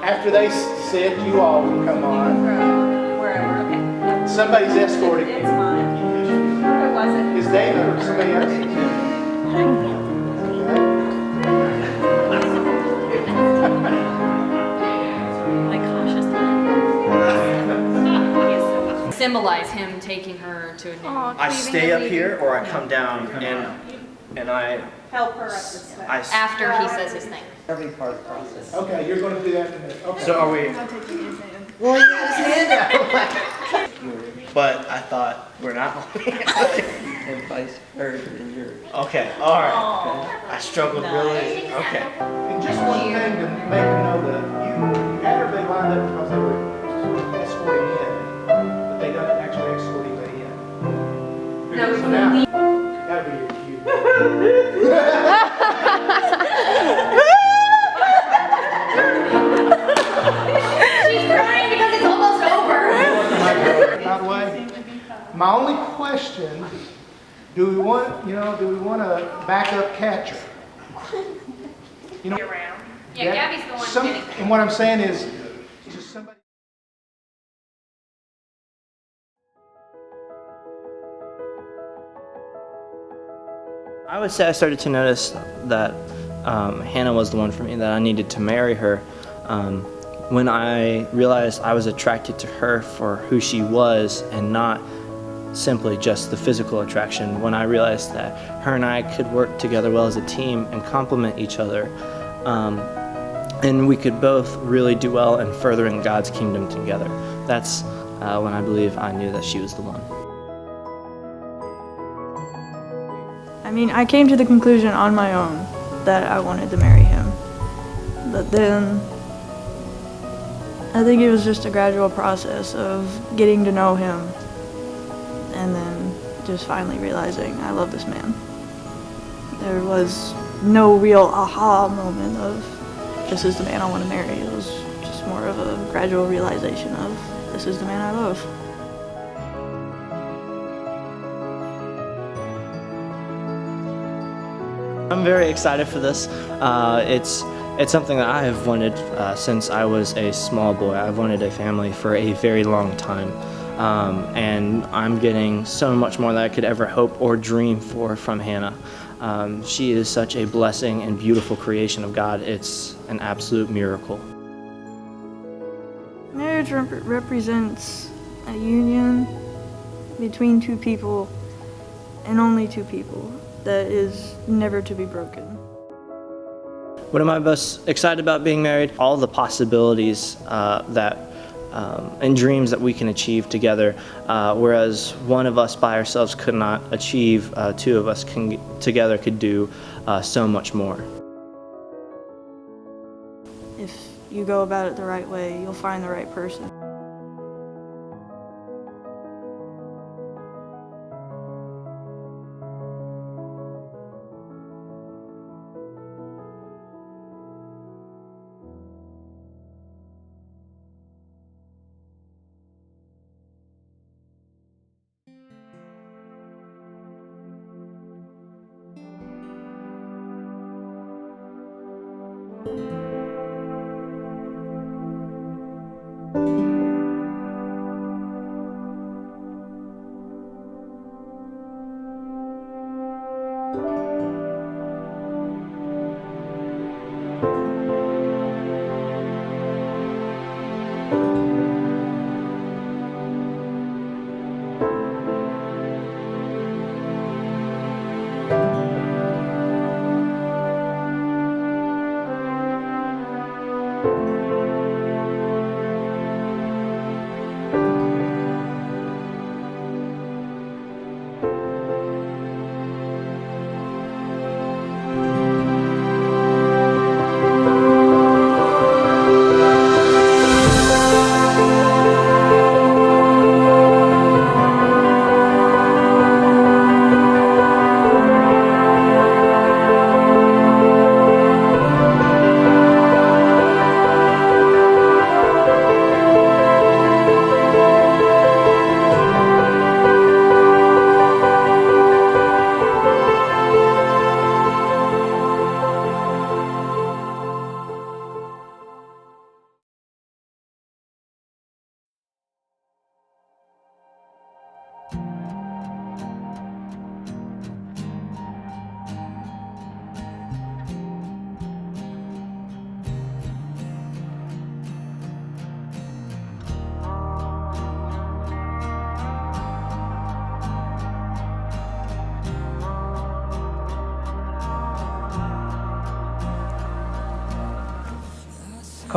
After they sit, you all can come on. Wherever, okay. Somebody's escorting It's you. fine. It wasn't. Is David or somebody else? Like cautiously. Symbolize him taking her to a new. I stay up here or I come down and I Help her up the steps. I After he says his thing. Every part of the process. Okay, you're going to do that in a minute. Okay. so are we? Well, he got his hand out. But I thought we're not. And vice versa in yours. Okay, all right. I struggled really. Okay. And just one thing to make her know that you had everybody lined up because they were escorting in, but they don't actually escort anybody in. No, So now, that'll be your cue. She's crying because it's almost over. By the way, my only question, do we want a backup catcher? You know, Around. Yeah, Gabby's the one getting. and what I'm saying is, just somebody. I would say I started to notice that Hannah was the one for me, that I needed to marry her. When I realized I was attracted to her for who she was and not simply just the physical attraction, when I realized that her and I could work together well as a team and complement each other, and we could both really do well in furthering God's kingdom together. That's when I believe I knew that she was the one. I mean, I came to the conclusion on my own that I wanted to marry him. But then, I think it was just a gradual process of getting to know him and then just finally realizing I love this man. There was no real aha moment of, this is the man I want to marry. It was just more of a gradual realization of, this is the man I love. I'm very excited for this. It's something that I have wanted since I was a small boy. I've wanted a family for a very long time, and I'm getting so much more than I could ever hope or dream for from Hannah. She is such a blessing and beautiful creation of God. It's an absolute miracle. Marriage represents a union between two people and only two people that is never to be broken. What am I most excited about being married? All the possibilities and dreams that we can achieve together, whereas one of us by ourselves could not achieve, two of us together could do so much more. If you go about it the right way, you'll find the right person.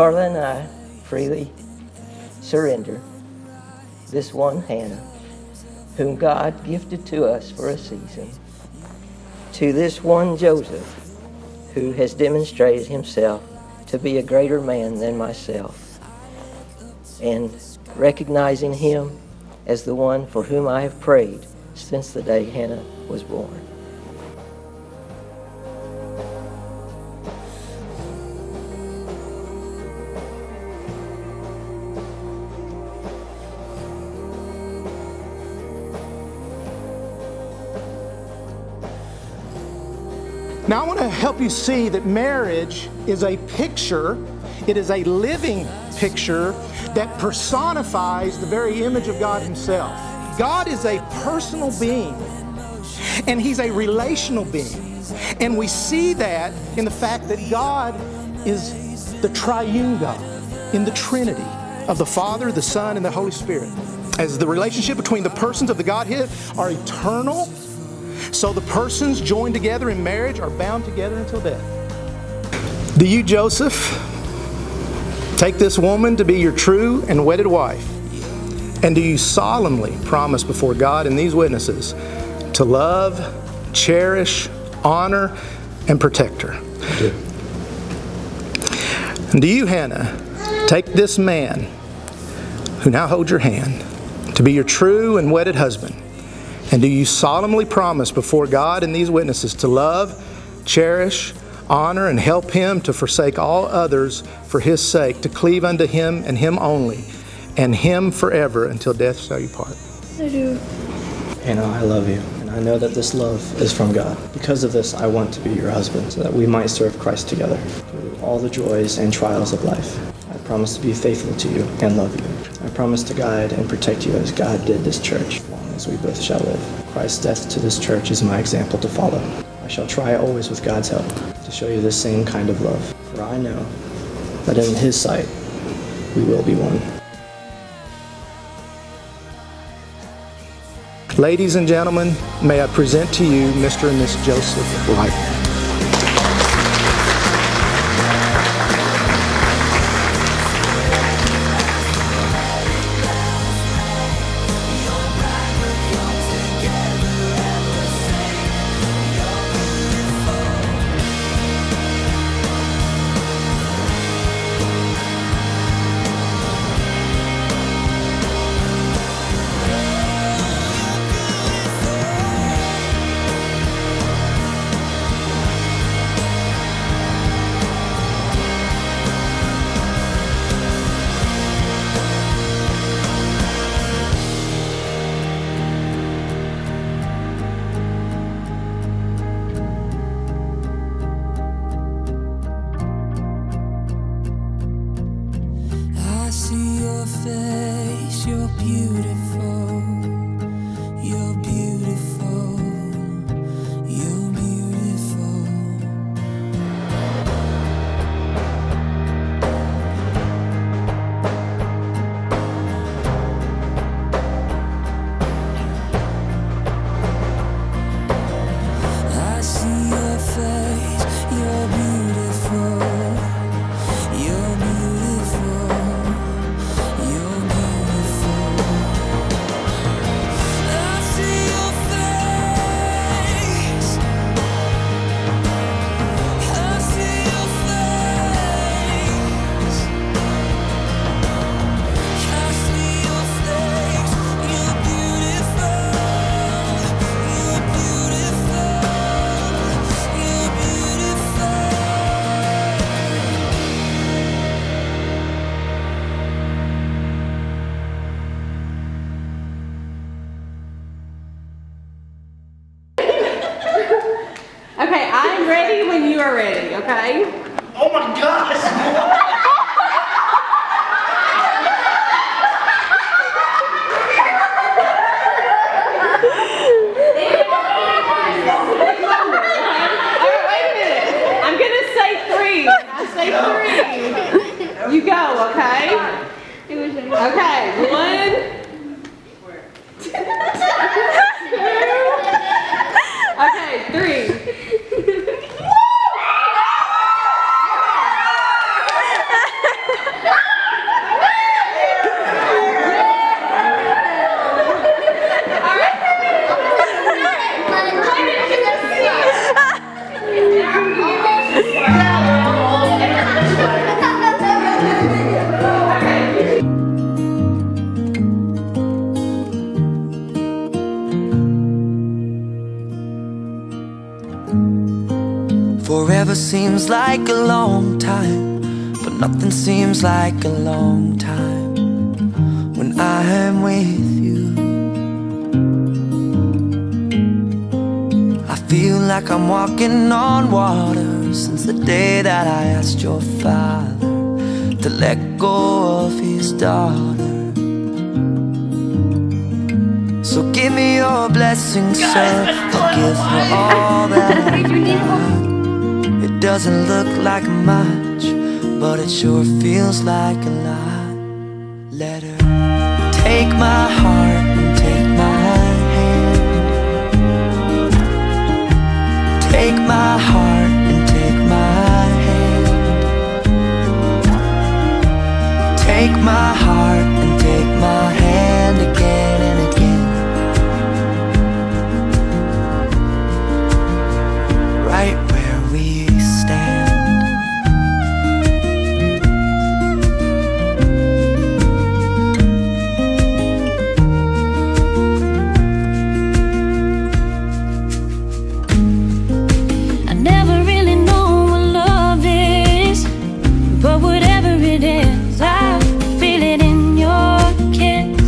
Carla and I freely surrender this one Hannah, whom God gifted to us for a season, to this one Joseph, who has demonstrated himself to be a greater man than myself, and recognizing him as the one for whom I have prayed since the day Hannah was born. Now I want to help you see that marriage is a picture, it is a living picture that personifies the very image of God Himself. God is a personal being, and He's a relational being. And we see that in the fact that God is the triune God in the Trinity of the Father, the Son, and the Holy Spirit. As the relationship between the persons of the Godhead are eternal, so the persons joined together in marriage are bound together until death. Do you, Joseph, take this woman to be your true and wedded wife? And do you solemnly promise before God and these witnesses to love, cherish, honor, and protect her? I do. And do you, Hannah, take this man who now holds your hand to be your true and wedded husband? And do you solemnly promise before God and these witnesses to love, cherish, honor, and help him to forsake all others for his sake, to cleave unto him and him only, and him forever until death shall you part? I do. Hannah, I love you, and I know that this love is from God. Because of this, I want to be your husband, so that we might serve Christ together through all the joys and trials of life. I promise to be faithful to you and love you. I promise to guide and protect you as God did this church, as long as we both shall live. Christ's death to this church is my example to follow. I shall try always with God's help to show you the same kind of love, for I know that in His sight we will be one. Ladies and gentlemen, may I present to you Mr. and Miss Joseph Lightner. I see your face, you're beautiful, you're beautiful, you're beautiful. I see your face, you're beautiful, you're beautiful. You're beautiful. I see your face. I see your face. I see your face. You're beautiful. You're beautiful. You're beautiful. Okay, I'm ready when you are ready, okay? Oh my gosh! Alright, wait a minute. I'm gonna say three. When I say three, you go, okay? Okay, one, two, okay, three. seems like a long time, but nothing seems like a long time when I am with you. I feel like I'm walking on water since the day that I asked your father to let go of his daughter. So give me your blessing, sir. I'll give her all that I got. It doesn't look like much, but it sure feels like a lot. Let her take my heart and take my hand. Take my heart and take my hand. Take my heart and take my hand again and again. Right where we stand. I never really know what love is, but whatever it is, I feel it in your kiss.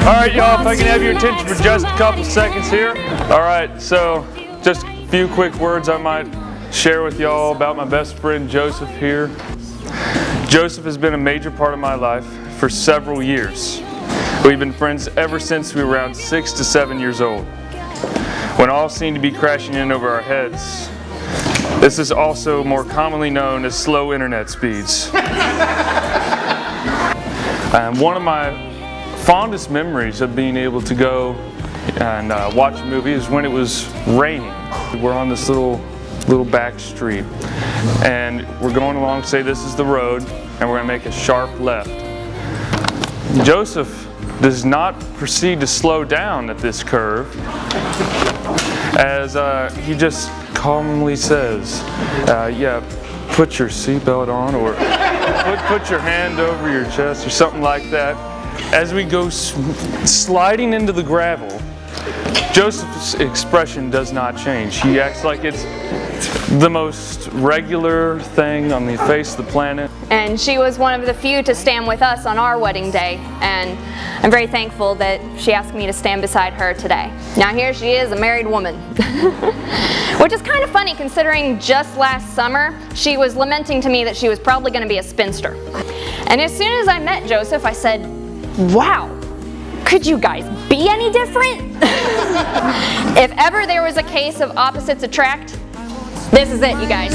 All right, y'all, if I can have your attention for just a couple seconds here. All right, so just a few quick words I might share with y'all about my best friend Joseph here. Joseph has been a major part of my life for several years. We've been friends ever since we were around 6 to 7 years old, when all seemed to be crashing in over our heads. This is also more commonly known as slow internet speeds. And one of my fondest memories of being able to go and watch a movie is when it was raining. We're on this little back street, and we're going along, say this is the road, and we're gonna make a sharp left. Joseph does not proceed to slow down at this curve, as he just calmly says, yeah, put your seatbelt on, or put your hand over your chest, or something like that. As we go sliding into the gravel, Joseph's expression does not change. He acts like it's the most regular thing on the face of the planet. And she was one of the few to stand with us on our wedding day, and I'm very thankful that she asked me to stand beside her today. Now here she is, a married woman. Which is kind of funny considering just last summer she was lamenting to me that she was probably going to be a spinster. And as soon as I met Joseph, I said, wow, could you guys be any different? If ever there was a case of opposites attract, this is it, you guys.